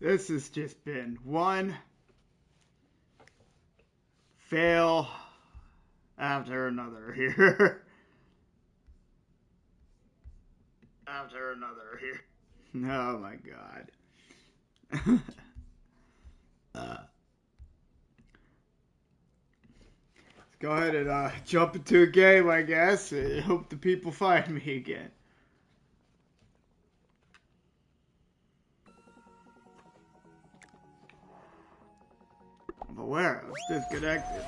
This has just been one fail after another here. After another here. Oh my god. uh, let's go ahead and jump into a game, I guess. I hope the people find me again. I'm aware I was disconnected.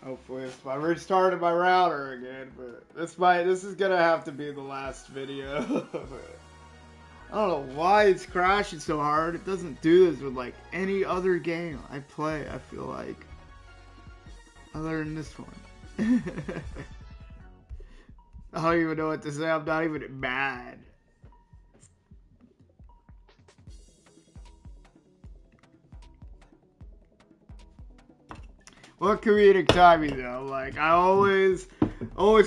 Hopefully if I restarted my router again, but this is gonna have to be the last video. I don't know why it's crashing so hard. It doesn't do this with like any other game I play, I feel like. Other than this one. I don't even know what to say. I'm not even mad. What comedic timing though? Like I always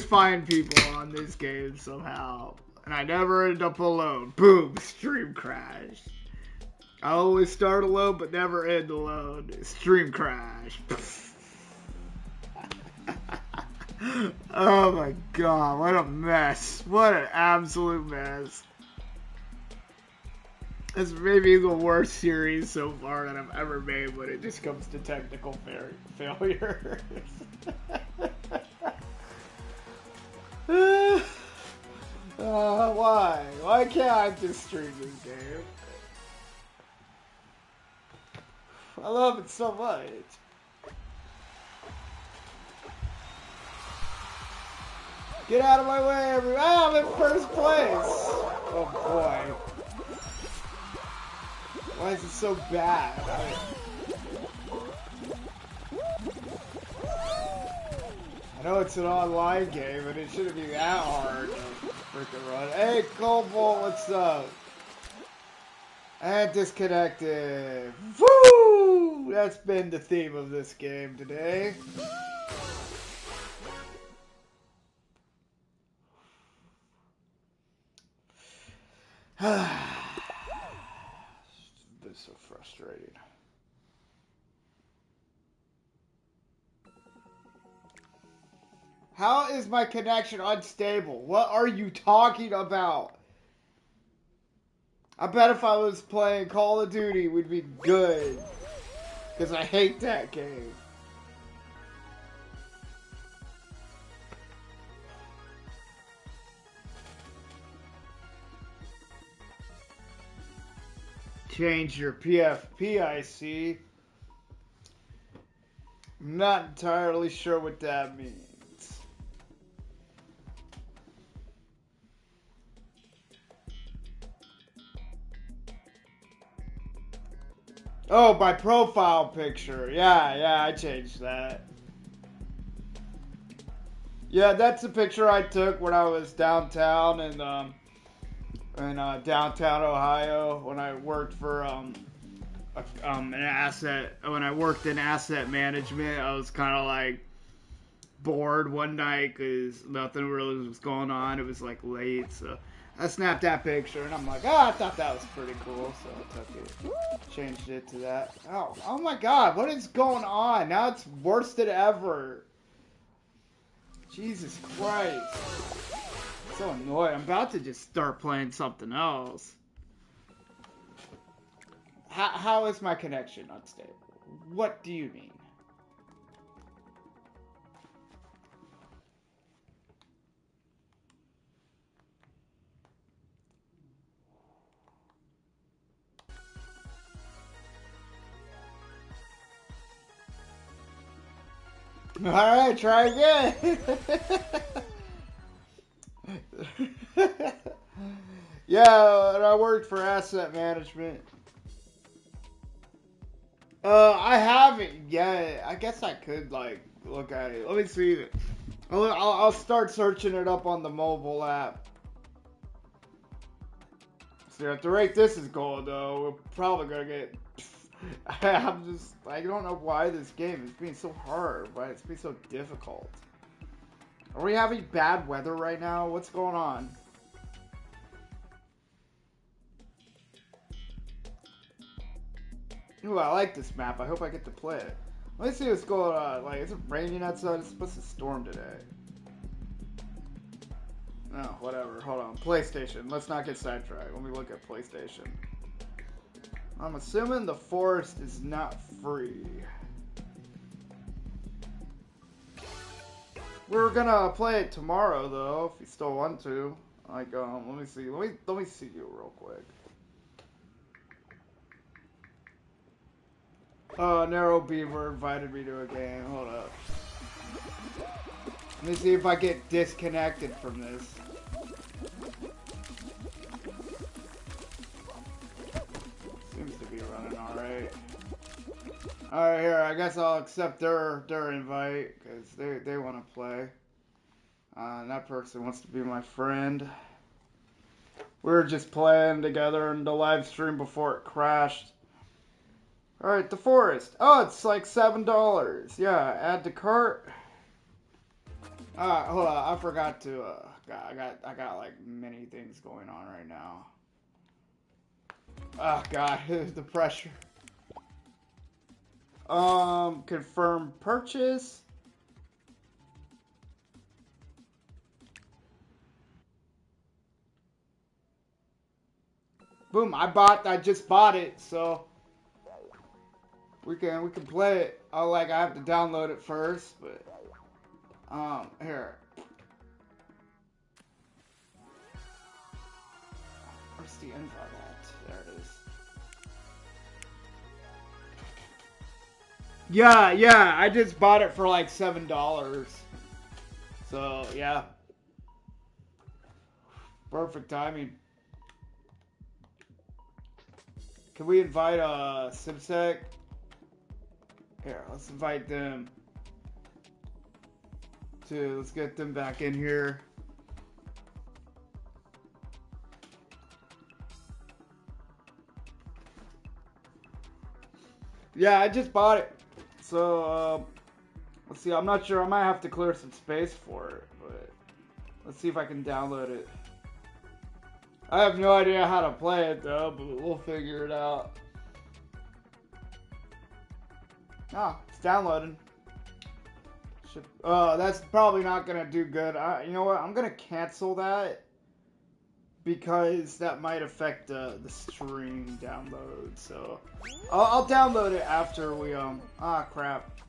find people on this game somehow, and I never end up alone. Boom, stream crash. I always start alone but never end alone. Stream crash. Oh my god, what a mess. What an absolute mess. This may be the worst series so far that I've ever made when it just comes to technical failure. Why? Why can't I just stream this game? I love it so much. Get out of my way, everyone! Ah, I'm in first place! Oh boy. Why is it so bad? I know it's an online game, but it shouldn't be that hard to freaking run. Hey, Cobalt, what's up? And disconnected. Woo! That's been the theme of this game today. It's so frustrating. How is my connection unstable? What are you talking about? I bet if I was playing Call of Duty, we'd be good. Because I hate that game. Change your PFP, I see. I'm not entirely sure what that means. Oh, my profile picture. Yeah, I changed that. Yeah, that's a picture I took when I was downtown in downtown Ohio when I worked for an asset. When I worked in asset management, I was kind of like bored one night because nothing really was going on. It was like late, so I snapped that picture and I'm like, I thought that was pretty cool, so I took it, changed it to that. Oh my god, what is going on? Now it's worse than ever. Jesus Christ. So annoying. I'm about to just start playing something else. How is my connection unstable? What do you mean? Alright, try again. Yeah, and I worked for asset management. I haven't yet. I guess I could like look at it. Let me see. I'll start searching it up on the mobile app. So at the rate this is going, though, we're probably gonna get. I don't know why this game is being so hard. Why it's being so difficult. Are we having bad weather right now? What's going on? Ooh, I like this map. I hope I get to play it. Let me see what's going on. Like, is it raining outside? It's supposed to storm today. Oh, whatever. Hold on. PlayStation. Let's not get sidetracked. Let me look at PlayStation. I'm assuming the forest is not free. We're gonna play it tomorrow, though, if you still want to. Like, let me see. Let me see you real quick. Narrow Beaver invited me to a game. Hold up. Let me see if I get disconnected from this. Seems to be running alright. Alright, here, I guess I'll accept their invite, because they want to play. And that person wants to be my friend. We were just playing together in the live stream before it crashed. Alright, the forest. Oh, it's like $7. Yeah, add to cart. Hold on, I forgot to, I got like many things going on right now. Oh god, the pressure. Confirm purchase. Boom, I just bought it, so we can play it. Oh, like I have to download it first, but here. Where's the invite at? There it is. Yeah, I just bought it for like $7. So, yeah. Perfect timing. Can we invite Simsec? Here, let's invite them. Let's get them back in here. Yeah, I just bought it. So, let's see. I'm not sure. I might have to clear some space for it, but let's see if I can download it. I have no idea how to play it, though, but we'll figure it out. Ah, it's downloading. That's probably not going to do good. You know what? I'm going to cancel that because that might affect the stream download. So I'll download it after we, crap.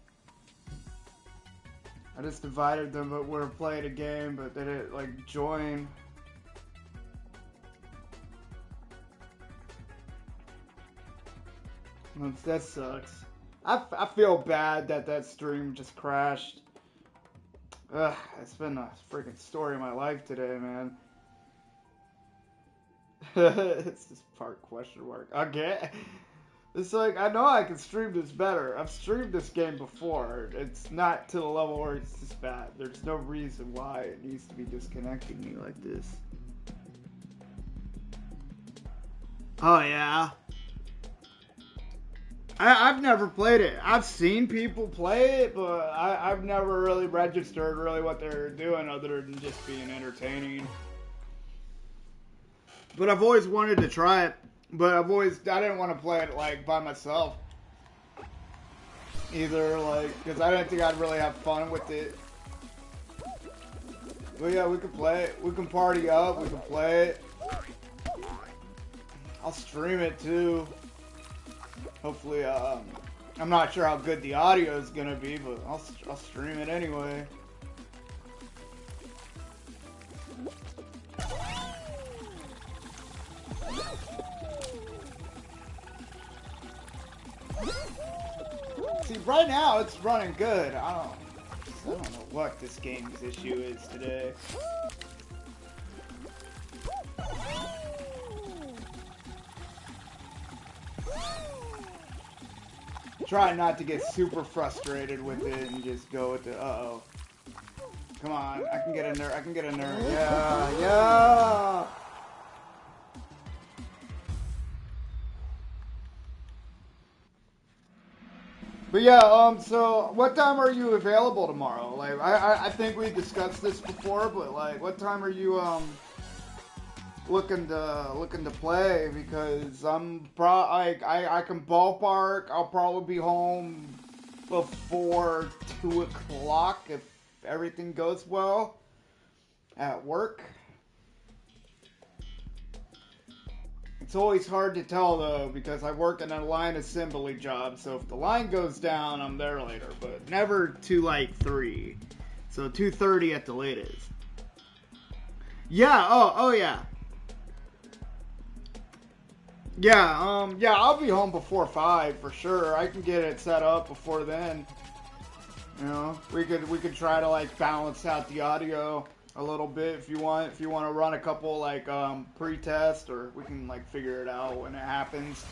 I just invited them, but we're playing a game, but they didn't, like, join. That sucks. I feel bad that stream just crashed. Ugh, it's been a freaking story of my life today, man. It's just part question mark. Okay. It's like, I know I can stream this better. I've streamed this game before. It's not to the level where it's just bad. There's no reason why it needs to be disconnecting me like this. Oh, yeah. I've never played it. I've seen people play it, but I've never really registered really what they're doing other than just being entertaining. But I've always wanted to try it. But I didn't want to play it like by myself. Either, like, because I didn't think I'd really have fun with it. But yeah, we can play it. We can party up. We can play it. I'll stream it too. Hopefully, I'm not sure how good the audio is gonna be, but I'll stream it anyway. See, right now it's running good. I don't know what this game's issue is today. Try not to get super frustrated with it and just go with the uh-oh. Come on, I can get in there. I can get in there. Yeah, yeah. But yeah, so what time are you available tomorrow? Like, I think we discussed this before, but like, what time are you looking to play because I can ballpark. I'll probably be home before 2 o'clock if everything goes well at work. It's always hard to tell though because I work in a line assembly job, so if the line goes down, I'm there later, but never to like 3. So 2:30 at the latest. Yeah, oh yeah. Yeah, I'll be home before 5 for sure. I can get it set up before then. You know, we could try to like balance out the audio a little bit if you want. If you want to run a couple like pre-test, or we can like figure it out when it happens.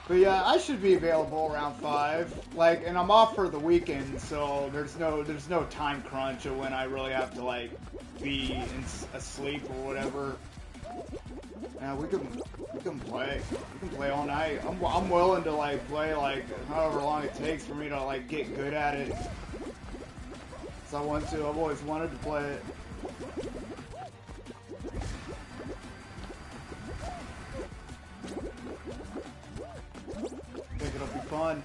But yeah, I should be available around 5. Like, and I'm off for the weekend, so there's no time crunch of when I really have to like be asleep or whatever. Yeah, we can play. We can play all night. I'm willing to like play like however long it takes for me to like get good at it. So I want to. I've always wanted to play it. I think it'll be fun.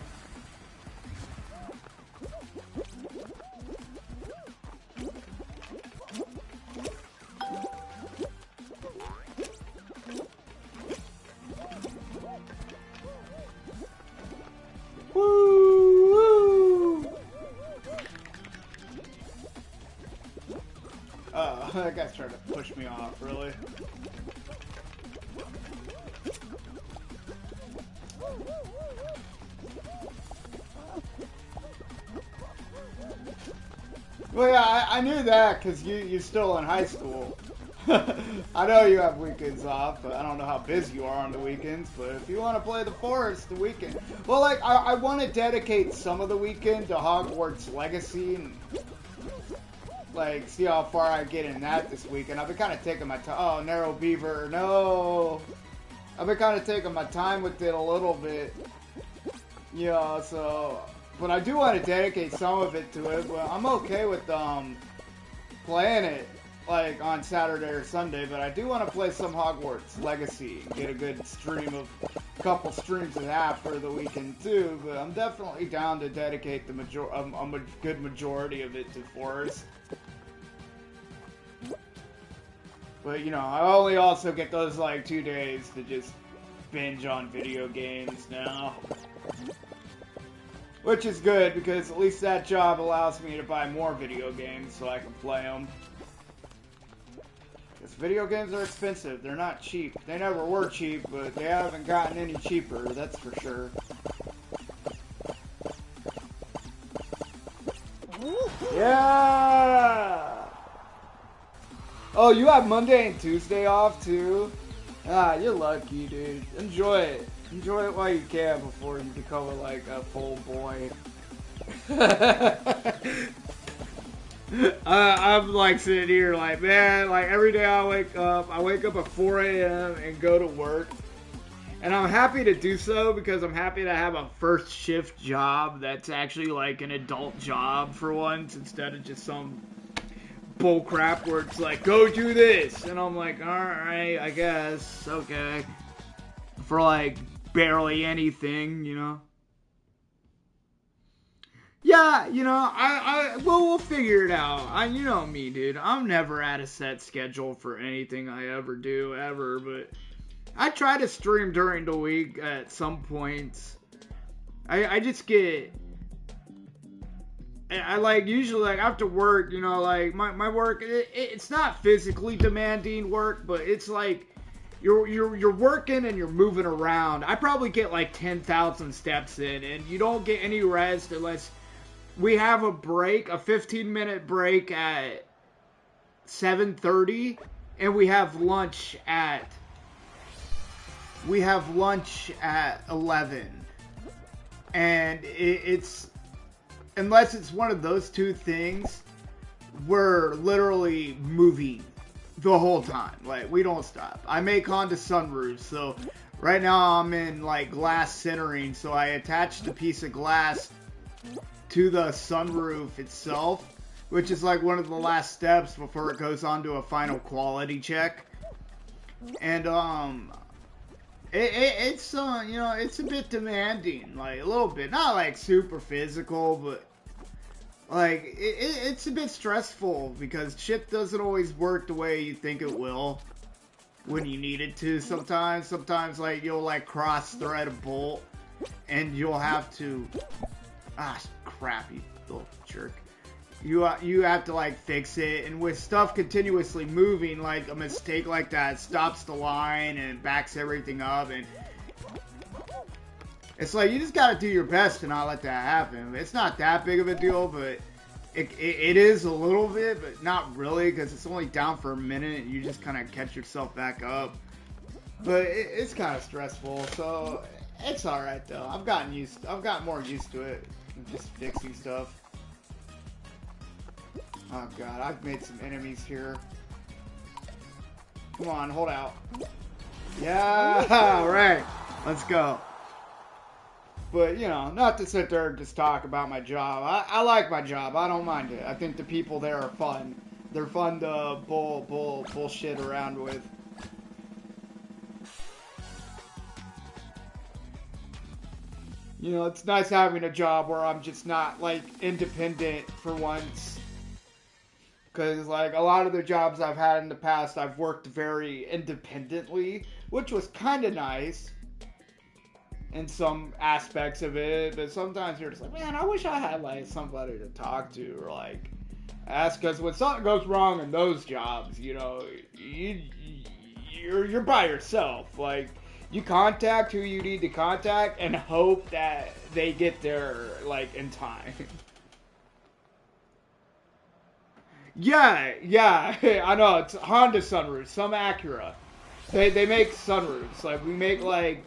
That guy's trying to push me off, really. Well, yeah, I knew that because you're still in high school. I know you have weekends off, but I don't know how busy you are on the weekends. But if you want to play the Forest the weekend, well, like I want to dedicate some of the weekend to Hogwarts Legacy and like see how far I get in that this weekend. I've been kind of taking my time. Oh, Narrow Beaver, no. I've been kind of taking my time with it a little bit. Yeah, so, but I do want to dedicate some of it to it. But I'm okay with playing it like on Saturday or Sunday. But I do want to play some Hogwarts Legacy and get a good stream of a couple streams of that for the weekend too. But I'm definitely down to dedicate the a good majority of it to Forest. But, you know, I only also get those, like, 2 days to just binge on video games now. Which is good, because at least that job allows me to buy more video games so I can play them. Because video games are expensive. They're not cheap. They never were cheap, but they haven't gotten any cheaper, that's for sure. Yeah! Oh, you have Monday and Tuesday off too? Ah, you're lucky, dude. Enjoy it. Enjoy it while you can before you become like a full boy. I'm like sitting here like, man, like every day I wake up at 4 a.m. and go to work. And I'm happy to do so because I'm happy to have a first shift job that's actually like an adult job for once instead of just some bull crap where it's like, go do this. And I'm like, alright, I guess, okay. For like barely anything, you know. Yeah, you know, we'll figure it out. You know me, dude. I'm never at a set schedule for anything I ever do, ever, but I try to stream during the week at some points. I just get... I like, usually, like, after work, you know, like, my work, it's not physically demanding work, but it's like, you're working and you're moving around. I probably get, like, 10,000 steps in, and you don't get any rest unless we have a break, a 15-minute break at 7:30, and we have lunch at 11. And it's... Unless it's one of those two things, we're literally moving the whole time. Like, we don't stop. I make Honda sunroofs, so right now I'm in, like, glass centering, so I attached a piece of glass to the sunroof itself, which is, like, one of the last steps before it goes on to a final quality check. And it's you know, it's a bit demanding, like a little bit, not like super physical, but like it's a bit stressful because shit doesn't always work the way you think it will when you need it to. Sometimes like you'll like cross thread a bolt and you'll have to crap, you little jerk. You have to like fix it, and with stuff continuously moving, like a mistake like that stops the line and backs everything up, and it's like you just gotta do your best to not let that happen. It's not that big of a deal, but it is a little bit, but not really, because it's only down for a minute and you just kind of catch yourself back up. But it's kind of stressful, so it's all right though. I've gotten more used to it, just fixing stuff. Oh god, I've made some enemies here. Come on, hold out. Yeah, alright. Let's go. But, you know, not to sit there and just talk about my job. I like my job. I don't mind it. I think the people there are fun. They're fun to bullshit around with. You know, it's nice having a job where I'm just not, like, independent for once. Because, like, a lot of the jobs I've had in the past, I've worked very independently, which was kind of nice in some aspects of it. But sometimes you're just like, man, I wish I had, like, somebody to talk to or, like, ask. Because when something goes wrong in those jobs, you know, you're by yourself. Like, you contact who you need to contact and hope that they get there, like, in time. Yeah, I know, it's Honda sunroofs, some Acura. They make sunroofs. Like, we make, like,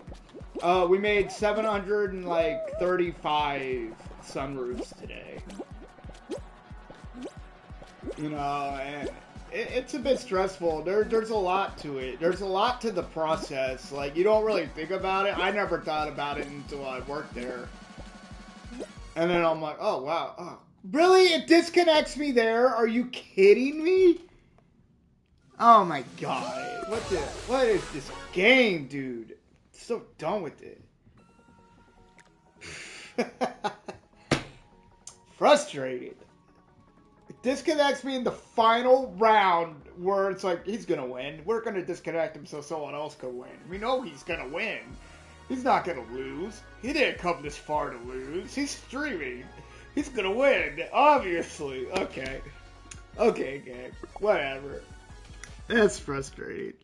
we made 735 sunroofs today. You know, and it's a bit stressful. There's a lot to it. There's a lot to the process. Like, you don't really think about it. I never thought about it until I worked there. And then I'm like, oh, wow, oh. Really? It disconnects me there? Are you kidding me? Oh my god. What is this game, dude? I'm so done with it. Frustrated. It disconnects me in the final round where it's like, he's gonna win. We're gonna disconnect him so someone else can win. We know he's gonna win. He's not gonna lose. He didn't come this far to lose. He's streaming. He's gonna win, obviously. Okay, gang. Whatever. That's frustrating.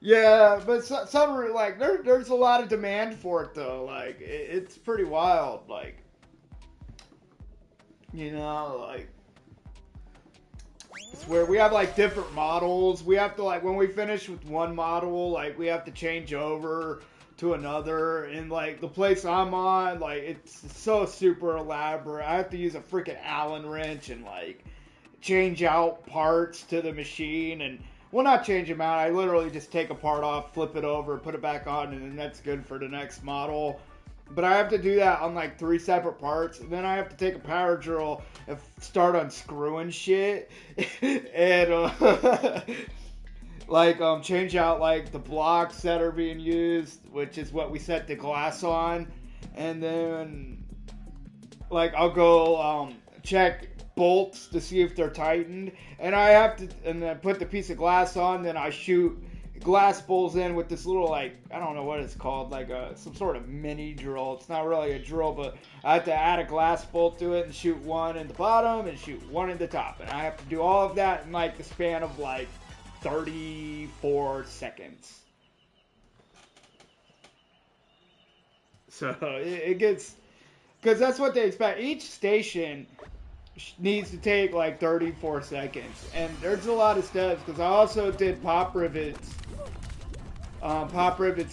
Yeah, but some like there's a lot of demand for it though. Like it's pretty wild. Like, you know, like it's where we have like different models. We have to like when we finish with one model, like we have to change over to another, and like the place I'm on, like it's so super elaborate. I have to use a freaking Allen wrench and like change out parts to the machine, and well, not change them out. I literally just take a part off, flip it over, put it back on, and then that's good for the next model. But I have to do that on like 3 separate parts, and then I have to take a power drill and start unscrewing shit, and like change out like the blocks that are being used, which is what we set the glass on, and then like I'll go check bolts to see if they're tightened, and I have to, and then put the piece of glass on, then I shoot glass bolts in with this little, like, I don't know what it's called, like some sort of mini drill. It's not really a drill, but I have to add a glass bolt to it and shoot one in the bottom and shoot one in the top, and I have to do all of that in like the span of like 34 seconds. So it gets, because that's what they expect. Each station needs to take like 34 seconds, and there's a lot of steps, because I also did pop rivets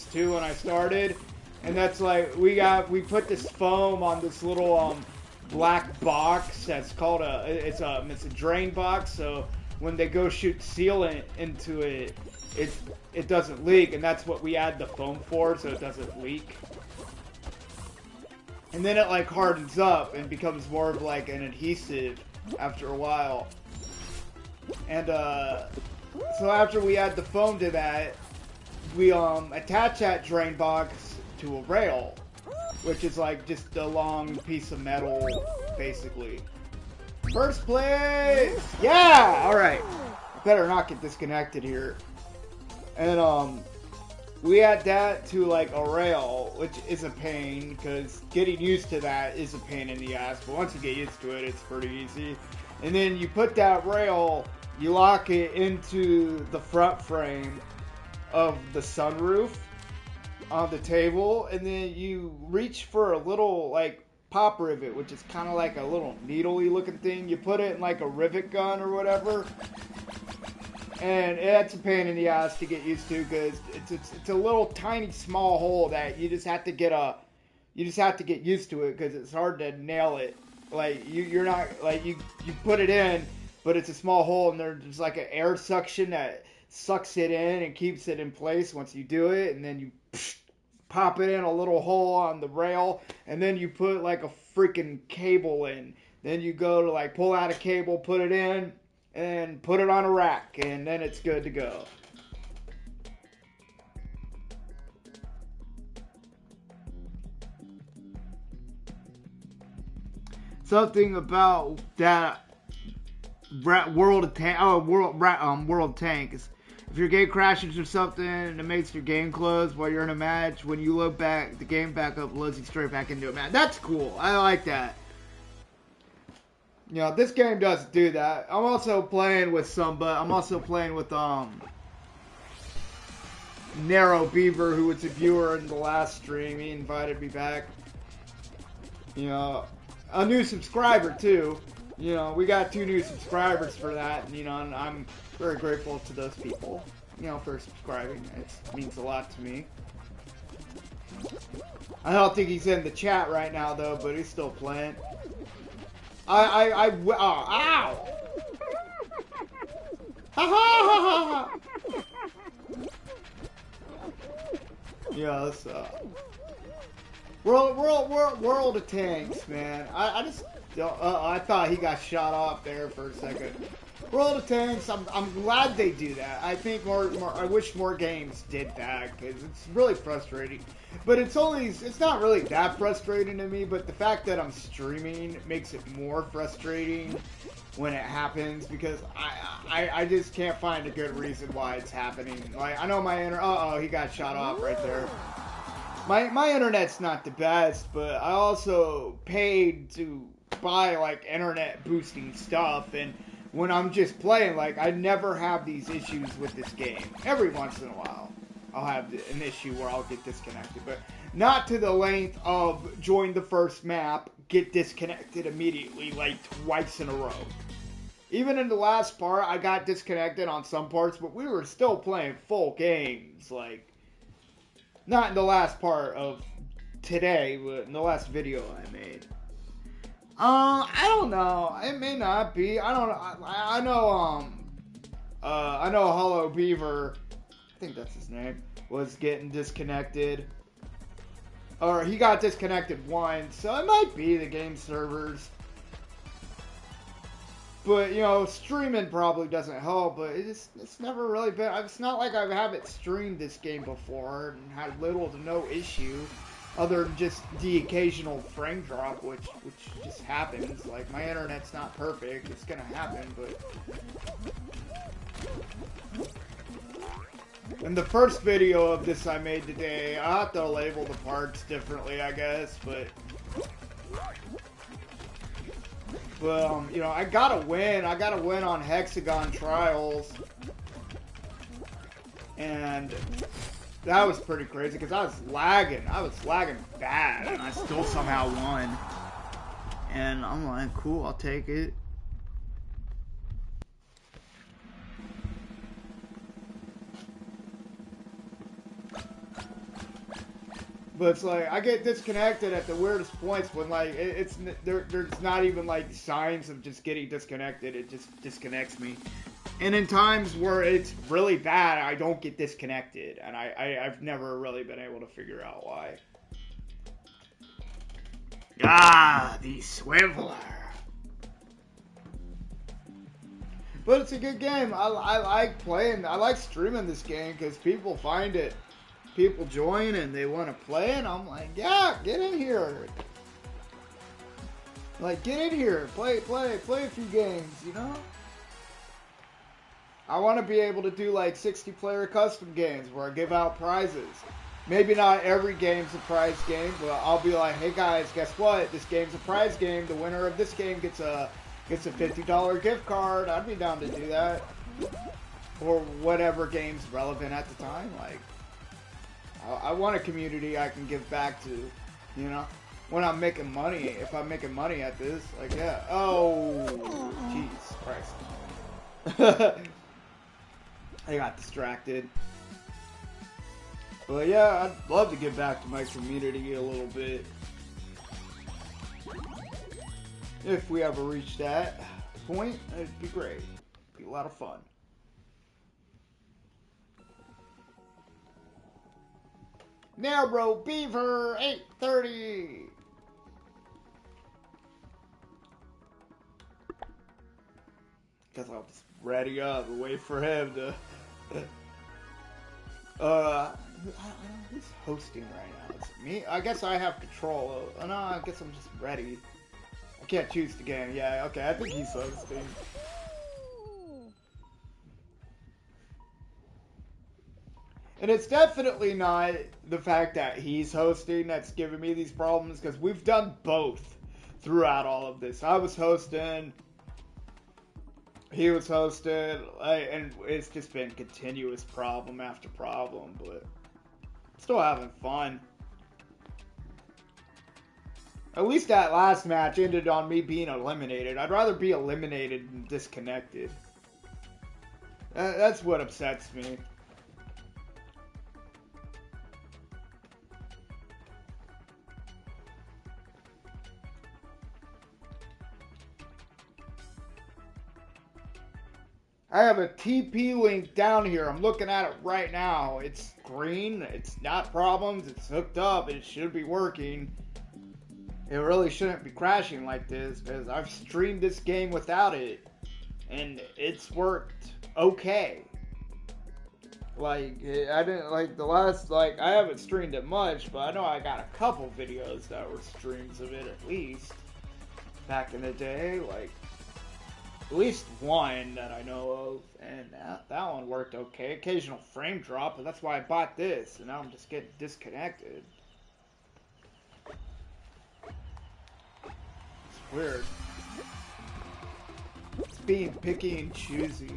too when I started, and that's like we put this foam on this little black box that's called it's a drain box, so when they go shoot sealant into it, it doesn't leak, and that's what we add the foam for, so it doesn't leak. And then it like hardens up and becomes more of like an adhesive after a while. And So after we add the foam to that, we attach that drain box to a rail, which is like just a long piece of metal, basically. First place! Yeah! Alright. Better not get disconnected here. And we add that to like a rail, which is a pain, because getting used to that is a pain in the ass, but once you get used to it, it's pretty easy. And then you put that rail, you lock it into the front frame of the sunroof on the table, and then you reach for a little like pop rivet, which is kind of like a little needly looking thing. You put it in like a rivet gun or whatever, and it's a pain in the ass to get used to, because it's a little tiny small hole that you just have to get used to it, because it's hard to nail it. Like you're not like you put it in, but it's a small hole, and there's like an air suction that sucks it in and keeps it in place once you do it, and then you pop it in a little hole on the rail, and then you put like a freaking cable in. Then you go to like pull out a cable, put it in, and put it on a rack, and then it's good to go. Something about that World of Tanks. If your game crashes or something and it makes your game close while you're in a match, when you load back, the game back up loads you straight back into a match. That's cool. I like that. You know, this game does do that. I'm also playing with Narrow Beaver, who was a viewer in the last stream. He invited me back. You know, a new subscriber too. You know, we got 2 new subscribers for that, and, you know, and I'm very grateful to those people, you know, for subscribing. It means a lot to me. I don't think he's in the chat right now, though, but he's still playing. Ow! Ha ha ha ha! Yeah, that's, World of Tanks, man. I just... I thought he got shot off there for a second. World of Tanks, I'm glad they do that. I think I wish more games did that, because it's really frustrating. But it's not really that frustrating to me, but the fact that I'm streaming makes it more frustrating when it happens, because I just can't find a good reason why it's happening. Like, I know he got shot off right there. My internet's not the best, but I also paid to buy like internet boosting stuff, and when I'm just playing, like, I never have these issues with this game. Every once in a while I'll have an issue where I'll get disconnected, but not to the length of join the first map, get disconnected immediately like twice in a row. Even in the last part I got disconnected on some parts, but we were still playing full games. Like, not in the last part of today, but in the last video I made. I don't know. It may not be. I don't know. I know Hollow Beaver, I think that's his name, was getting disconnected. Or he got disconnected once, so it might be the game servers. But, you know, streaming probably doesn't help, but it's never really been... It's not like I haven't streamed this game before and had little to no issue. Other than just the occasional frame drop, which just happens. Like, my internet's not perfect. It's gonna happen, but... In the first video of this I made today, I'll have to label the parts differently, I guess, but... you know, I gotta win. I gotta win on Hexagon Trials. And... that was pretty crazy, because I was lagging. I was lagging bad, and I still somehow won. And I'm like, cool, I'll take it. But it's like, I get disconnected at the weirdest points when, like, there's not even, like, signs of just getting disconnected. It just disconnects me. And in times where it's really bad, I don't get disconnected. And I've never really been able to figure out why. Ah, the Swiveler. But it's a good game. I like playing. I like streaming this game because people find it. People join and they want to play, and I'm like, yeah, get in here. Like, get in here, play a few games, you know? I want to be able to do like 60-player custom games where I give out prizes. Maybe not every game's a prize game, but I'll be like, hey guys, guess what? This game's a prize game. The winner of this game gets a $50 gift card. I'd be down to do that. Or whatever game's relevant at the time. Like, I want a community I can give back to, you know? When I'm making money, if I'm making money at this, like, yeah. Oh, jeez Christ. I got distracted. But yeah, I'd love to get back to my community a little bit. If we ever reach that point, it'd be great. It'd be a lot of fun. Narrow Beaver 830. Guess I'll just ready up and wait for him to. Who's hosting right now? Is it me? I guess I have control. No, I guess I'm just ready. I can't choose the game. Yeah, okay, I think he's hosting. And it's definitely not the fact that he's hosting that's giving me these problems, because we've done both throughout all of this. I was hosting, he was hosting, and it's just been continuous problem after problem, but still having fun. At least that last match ended on me being eliminated. I'd rather be eliminated than disconnected. That's what upsets me. I have a TP link down here. I'm looking at it right now. It's green. It's not problems. It's hooked up. It should be working. It really shouldn't be crashing like this, because I've streamed this game without it, and it's worked okay. Like, I didn't, like, the last, like, I haven't streamed it much, but I know I got a couple videos that were streams of it at least. Back in the day, like, at least one that I know of, and that one worked okay. Occasional frame drop, but that's why I bought this, and now I'm just getting disconnected. It's weird. It's being picky and choosy.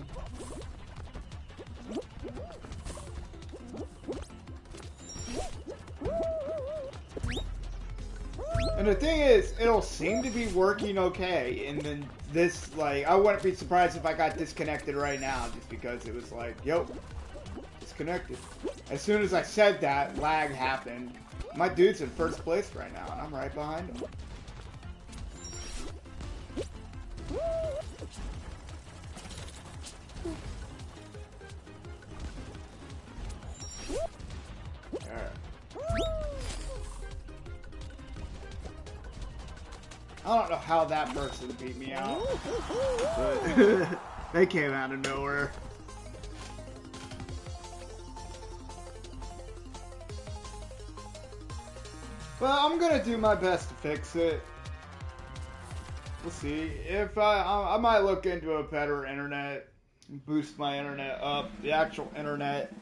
And the thing is, it'll seem to be working okay, and then this, like, I wouldn't be surprised if I got disconnected right now, just because it was like, yo, disconnected. As soon as I said that, lag happened. My dude's in first place right now, and I'm right behind him. I don't know how that person beat me out, but they came out of nowhere. Well, I'm gonna do my best to fix it. We'll see. If I might look into a better internet, boost my internet up, the actual internet,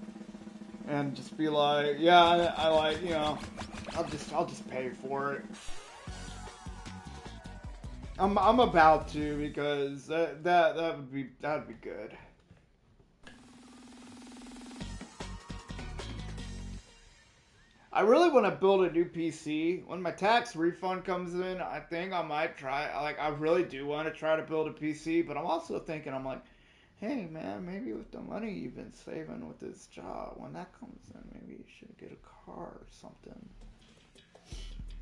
and just be like, yeah, I like, you know, I'll just pay for it. I'm about to, because that'd be good. I really want to build a new PC. When my tax refund comes in, I think I might try. Like, I really do want to try to build a PC, but I'm also thinking, I'm like, hey man, maybe with the money you've been saving with this job, when that comes in, maybe you should get a car or something.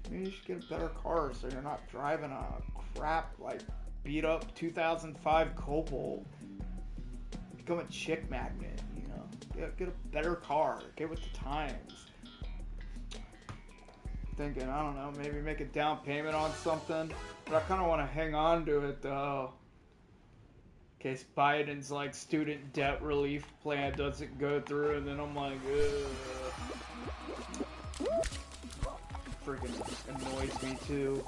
Maybe you should get a better car so you're not driving a crap, like, beat up 2005 Cobalt. Become a chick magnet, you know? Get a better car. Get with the times. Thinking, I don't know, maybe make a down payment on something. But I kind of want to hang on to it, though. in case Biden's like student debt relief plan doesn't go through, and then I'm like, ugh. Freaking annoys me too.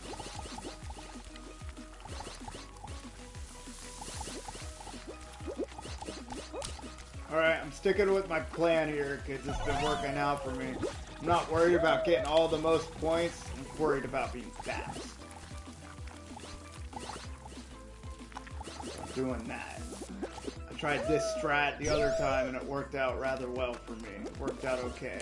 Alright, I'm sticking with my plan here because it's been working out for me. I'm not worried about getting all the most points. I'm worried about being fast. I'm doing that. I tried this strat the other time and it worked out rather well for me. It worked out okay.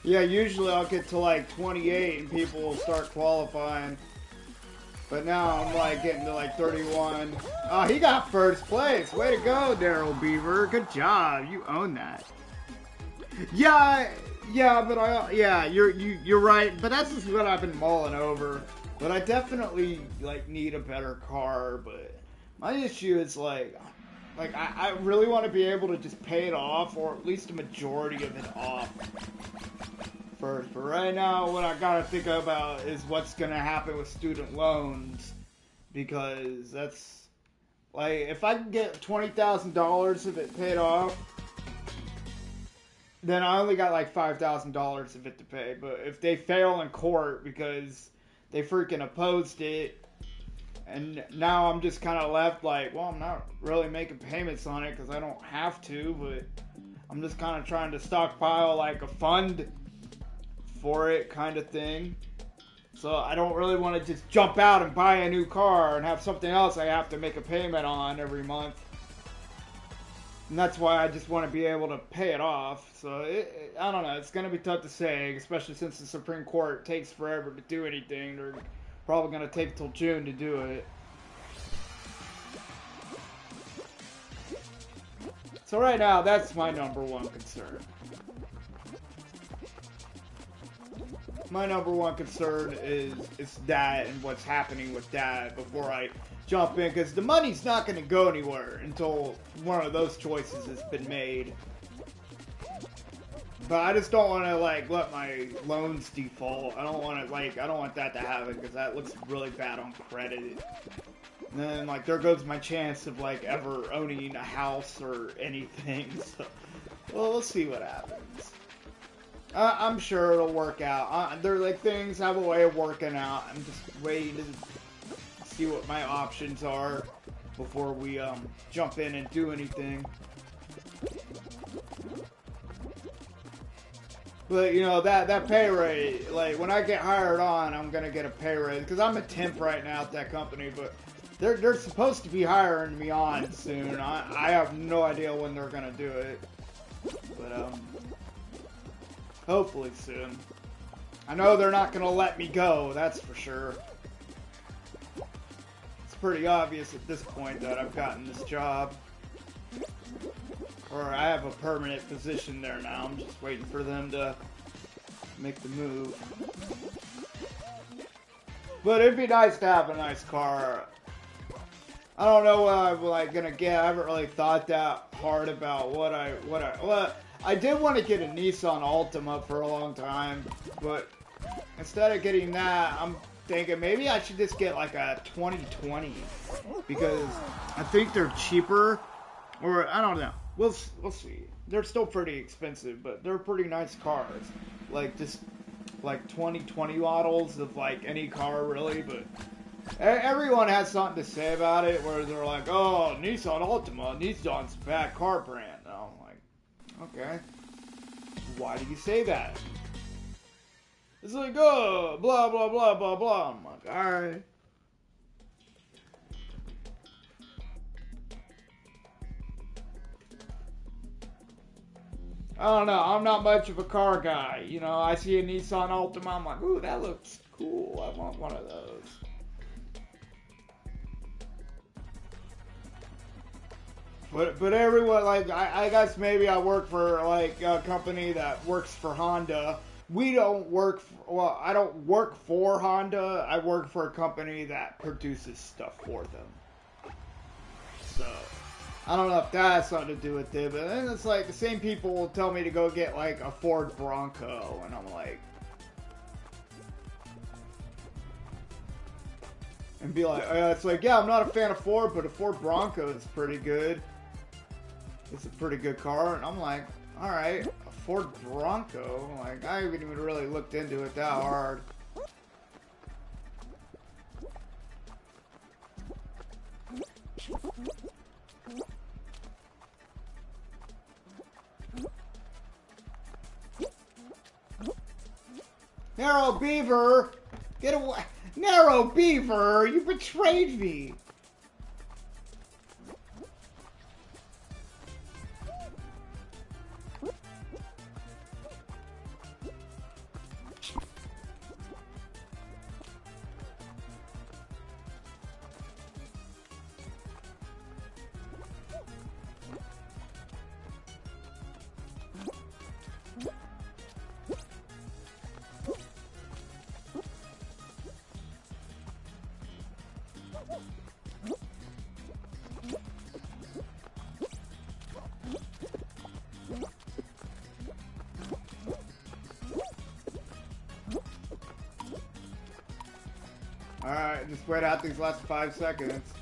Yeah, usually I'll get to like 28 and people will start qualifying. But now I'm like getting to like 31. Oh, he got first place. Way to go, Daryl Beaver. Good job. You own that. Yeah, but you're right. But that's just what I've been mulling over. But I definitely like need a better car. But my issue is like I really want to be able to just pay it off, or at least a majority of it off first. But right now, what I gotta think about is what's gonna happen with student loans, because that's like if I can get $20,000 of it paid off, then I only got like $5,000 of it to pay. But if they fail in court because they freaking opposed it, and now I'm just kind of left like, well, I'm not really making payments on it because I don't have to, but I'm just kind of trying to stockpile like a fund for it kind of thing. So I don't really want to just jump out and buy a new car and have something else I have to make a payment on every month. And that's why I just want to be able to pay it off. So I don't know. It's going to be tough to say, especially since the Supreme Court takes forever to do anything. They're probably going to take till June to do it. So right now, that's my number one concern. My number one concern is that and what's happening with that before I jump in, because the money's not going to go anywhere until one of those choices has been made. But I just don't want to like let my loans default. I don't want that to happen because that looks really bad on credit. And then like there goes my chance of like ever owning a house or anything. So, well, we'll see what happens. I'm sure it'll work out. They're like things have a way of working out. I'm just waiting to see what my options are before we jump in and do anything. But you know that pay rate, like when I get hired on, I'm gonna get a pay rate because I'm a temp right now at that company. But they're supposed to be hiring me on soon. I have no idea when they're gonna do it. But hopefully soon. I know they're not going to let me go, that's for sure. It's pretty obvious at this point that I've gotten this job. Or I have a permanent position there now. I'm just waiting for them to make the move. But it'd be nice to have a nice car. I don't know what I'm like gonna get. I haven't really thought that hard about what I did want to get a Nissan Altima for a long time, but instead of getting that, I'm thinking maybe I should just get like a 2020 because I think they're cheaper, or I don't know. We'll see. They're still pretty expensive, but they're pretty nice cars. Like just like 2020 models of like any car really, but everyone has something to say about it where they're like, oh, Nissan Altima, Nissan's a bad car brand. And I'm like, okay, why do you say that? It's like, oh, blah, blah, blah, blah, blah. I'm like, alright. I don't know, I'm not much of a car guy. You know, I see a Nissan Altima, I'm like, ooh, that looks cool. I want one of those. But everyone, like, I guess maybe I work for like a company that works for Honda. We don't work for, well, I don't work for Honda. I work for a company that produces stuff for them. So I don't know if that has something to do with it, but then it's like the same people will tell me to go get like a Ford Bronco, and I'm like, and be like, it's like, yeah, I'm not a fan of Ford, but a Ford Bronco is pretty good. It's a pretty good car, and I'm like, all right, a Ford Bronco. Like, I haven't even really looked into it that hard. Narrow Beaver, get away! Narrow Beaver, you betrayed me. Alright, just wait out these last 5 seconds.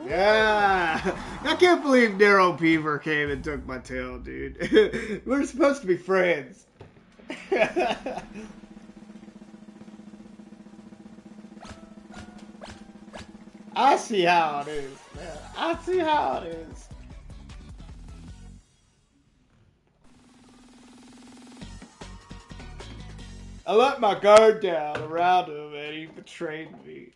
Yeah! I can't believe Narrow Beaver came and took my tail, dude. We're supposed to be friends. I see how it is, man. I see how it is. I let my guard down around him and he betrayed me.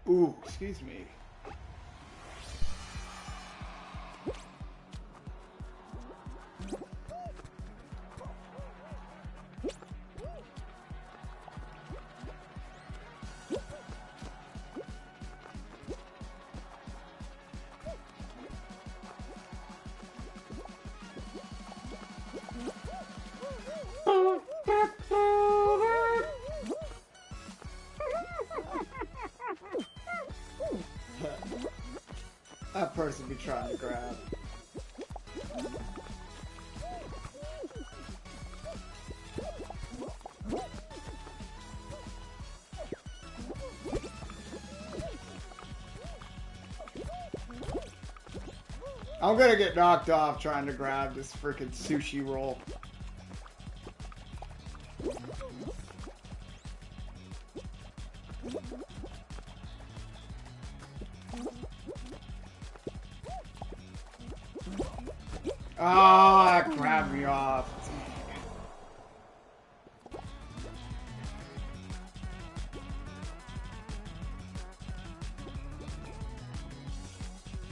Ooh, excuse me. That person be trying to grab. I'm gonna get knocked off trying to grab this freaking sushi roll. Oh, that grabbed me off.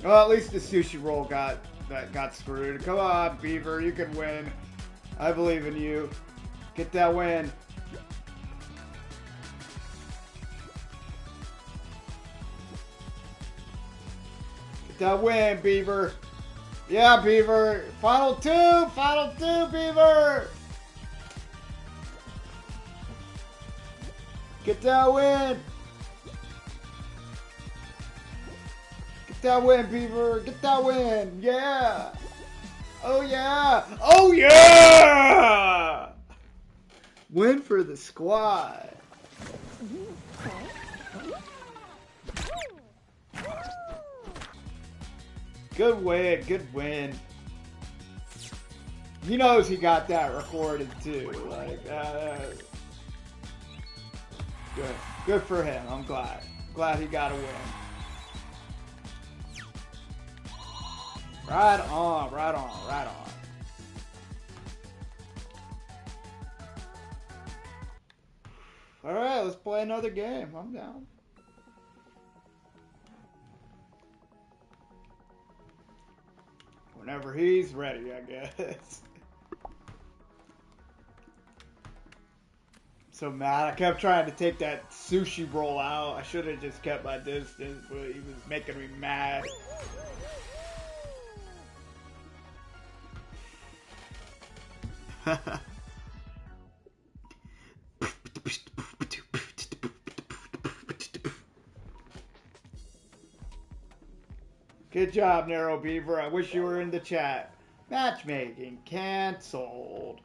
Well, at least the sushi roll got screwed. Come on, Beaver, you can win. I believe in you. Get that win. Get that win, Beaver. Yeah, Beaver. Final two, Beaver. Get that win. Get that win, Beaver. Get that win. Yeah. Oh, yeah. Oh, yeah. Win for the squad. Good win, good win. He knows he got that recorded too. Like, good for him. I'm glad he got a win. Right on, right on, right on. Alright, let's play another game. I'm down. Whenever he's ready, I guess. So mad. I kept trying to take that sushi roll out. I should have just kept my distance, but he was making me mad. Good job, Narrow Beaver. I wish you were in the chat. Matchmaking canceled.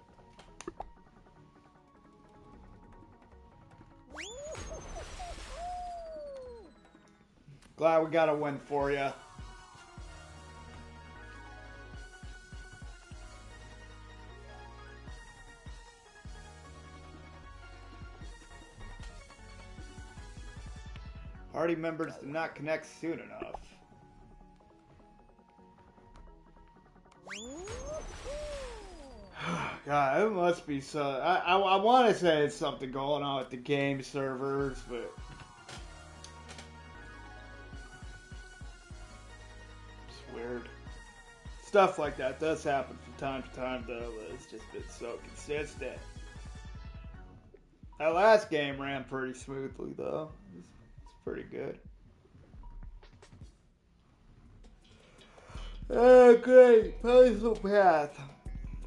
Glad we got a win for you. Party members did not connect soon enough. God, it must be so. I want to say it's something going on with the game servers, but it's weird. Stuff like that does happen from time to time, though. But it's just been so consistent. That last game ran pretty smoothly, though. It's pretty good. Oh, great. Puzzle Path.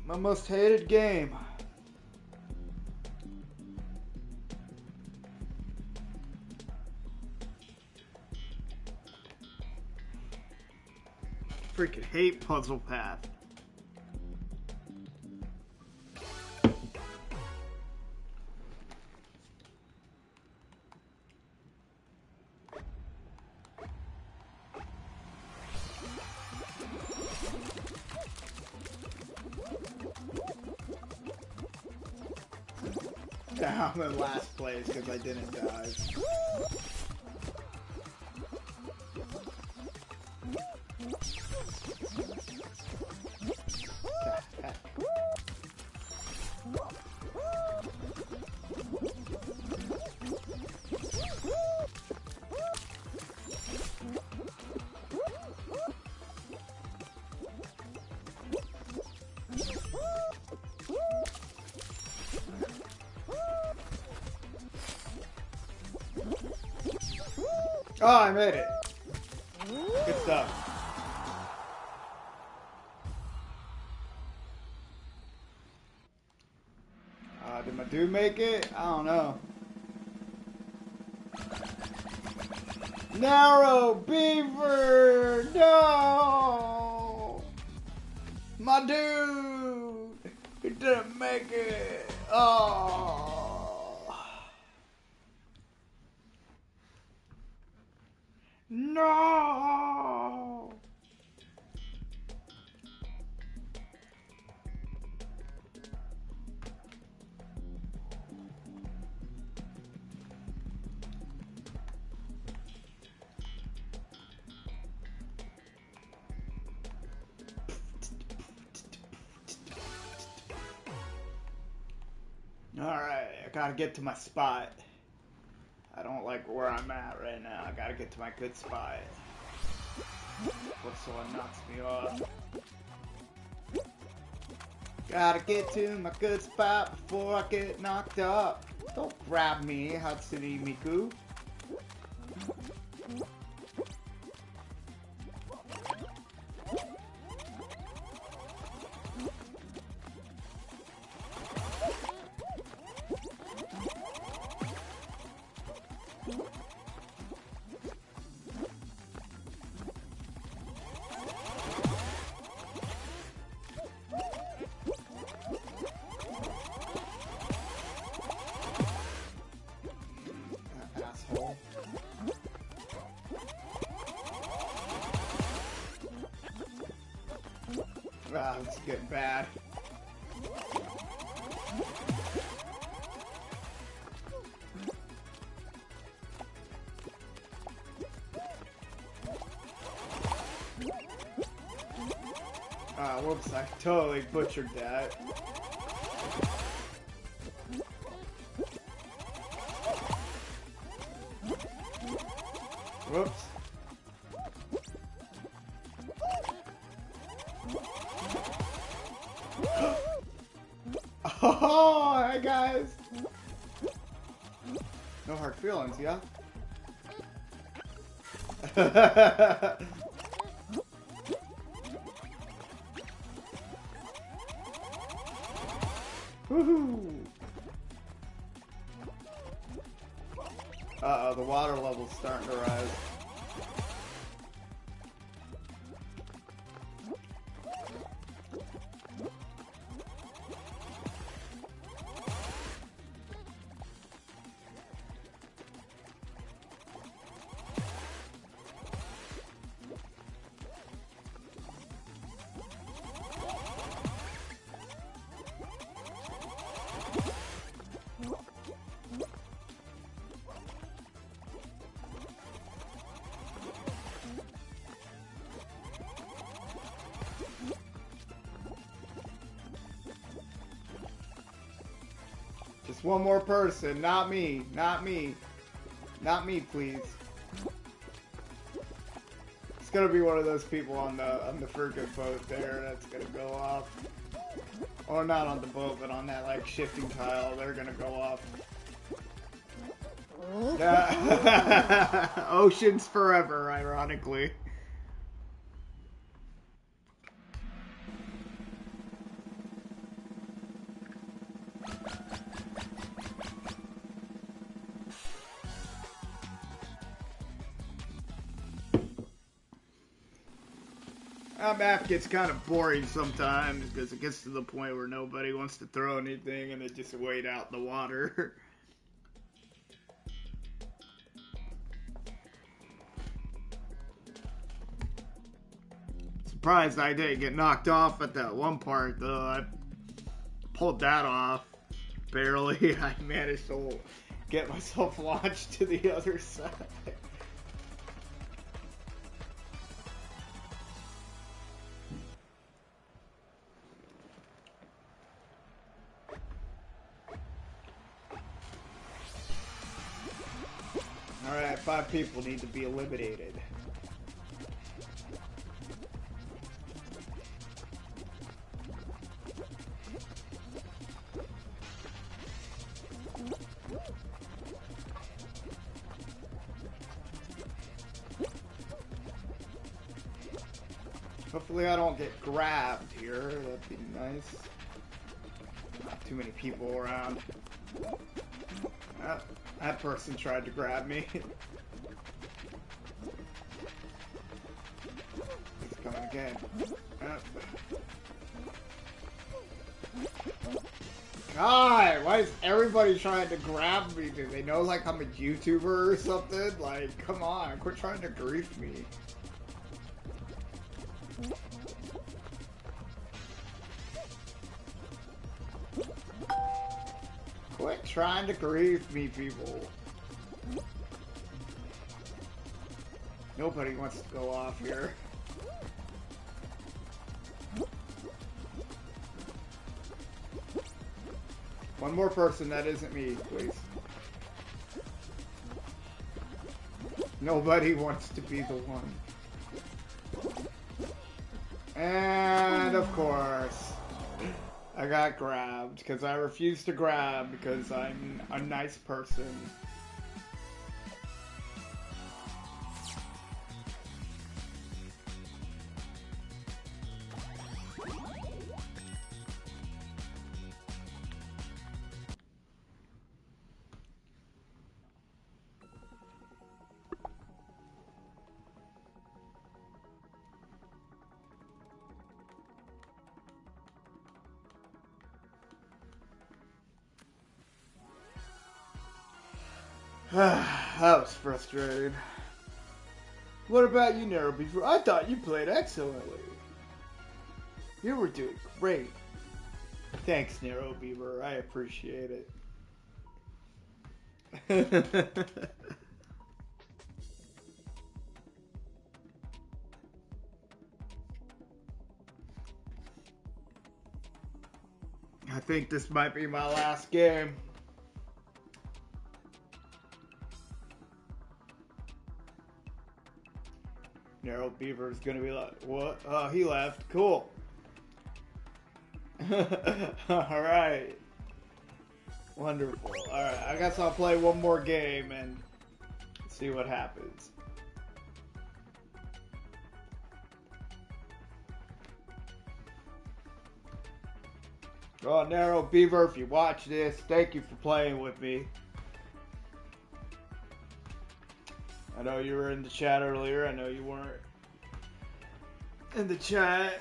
My most hated game. Freaking hate Puzzle Path. I'm in last place because I didn't die. Oh, I made it. Good stuff. Did my dude make it? I don't know. Narrow Beaver! No! My dude! He didn't make it! Oh! No! Alright, I gotta get to my spot. I don't like where I'm at right now. I gotta get to my good spot. Before someone knocks me off. Gotta get to my good spot before I get knocked up. Don't grab me, Hatsune Miku. Asshole. Ah, this is getting bad. Whoops, I totally butchered that. Whoops. Oh, hey guys. No hard feelings, yeah? Woohoo! Uh-oh, the water level's starting to rise. Just one more person, not me, not me. Not me, please. It's gonna be one of those people on the friggin' boat there that's gonna go off. Or not on the boat, but on that like shifting tile, they're gonna go off. Oceans forever, ironically. That map gets kind of boring sometimes because it gets to the point where nobody wants to throw anything and they just wait out in the water. Surprised I didn't get knocked off at that one part though. I pulled that off. Barely. I managed to get myself launched to the other side. Alright, 5 people need to be eliminated. Hopefully I don't get grabbed here. That'd be nice. Not too many people around. That person tried to grab me. He's coming again. God, why is everybody trying to grab me? Do they know like I'm a YouTuber or something? Like, come on, quit trying to grief me. Quit trying to grief me, people. Nobody wants to go off here. One more person that isn't me, please. Nobody wants to be the one. And of course, I got grabbed because I refused to grab because I'm a nice person. That was frustrating. What about you, Nero Beaver? I thought you played excellently. You were doing great. Thanks, Nero Beaver. I appreciate it. I think this might be my last game. Narrow Beaver is gonna be like, what? Oh, he left. Cool. Alright. Wonderful. Alright, I guess I'll play one more game and see what happens. Oh, Narrow Beaver, if you watch this, thank you for playing with me. I know you were in the chat earlier. I know you weren't in the chat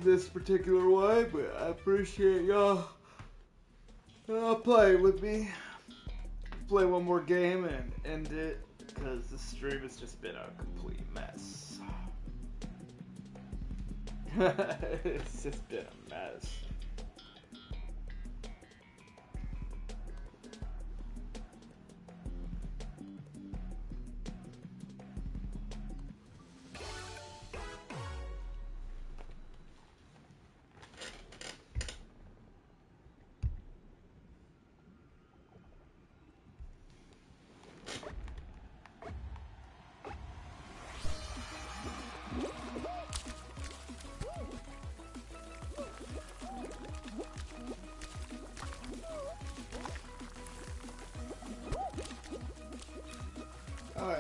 this particular way, but I appreciate y'all playing with me. Play one more game and end it, because this stream has just been a complete mess. It's just been a mess.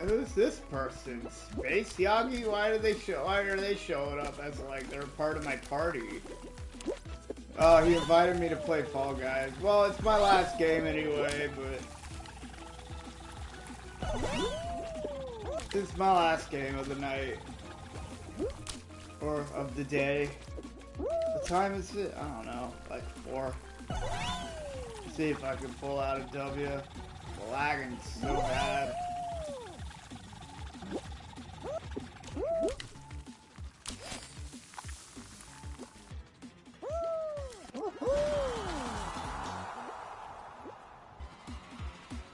Who's this person? Space Yagi? Why are they showing up as like they're part of my party? Oh, he invited me to play Fall Guys. Well, it's my last game anyway, but it's my last game of the night or of the day. What time is it? I don't know, like 4. See if I can pull out a W. Lagging so bad.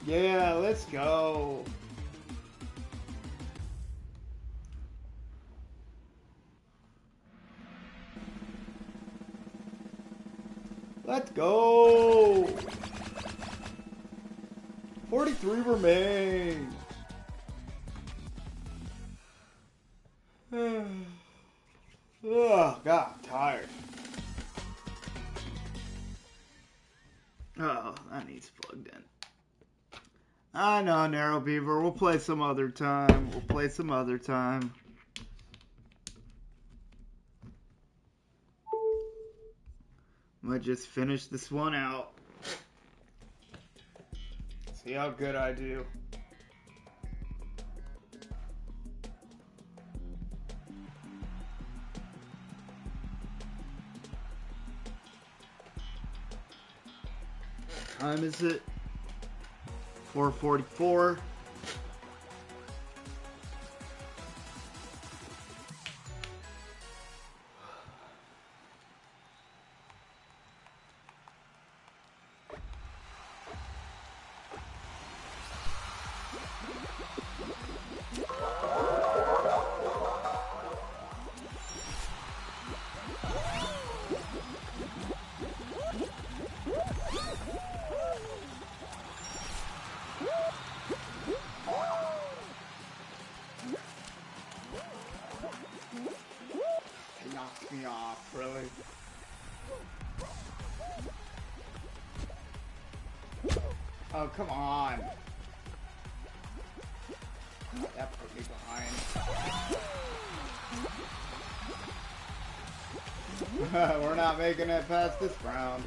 Yeah, let's go. Let's go. 43 remain. Oh, God, I'm tired. Oh, that needs plugged in. I know, Narrow Beaver. We'll play some other time. Might just finish this one out. See how good I do. What time is it? 4:44. Me off, really. Oh, come on. That put me behind. We're not making it past this round.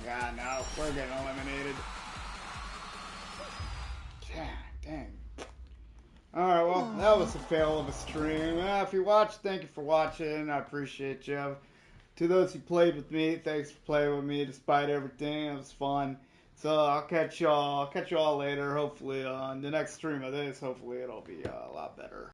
Yeah, no, we're getting eliminated. Yeah, dang. Alright, well, that was a fail of a stream. If you watched, thank you for watching. I appreciate you. To those who played with me, thanks for playing with me despite everything. It was fun. So I'll catch y'all later. Hopefully on the next stream of this, hopefully it'll be a lot better.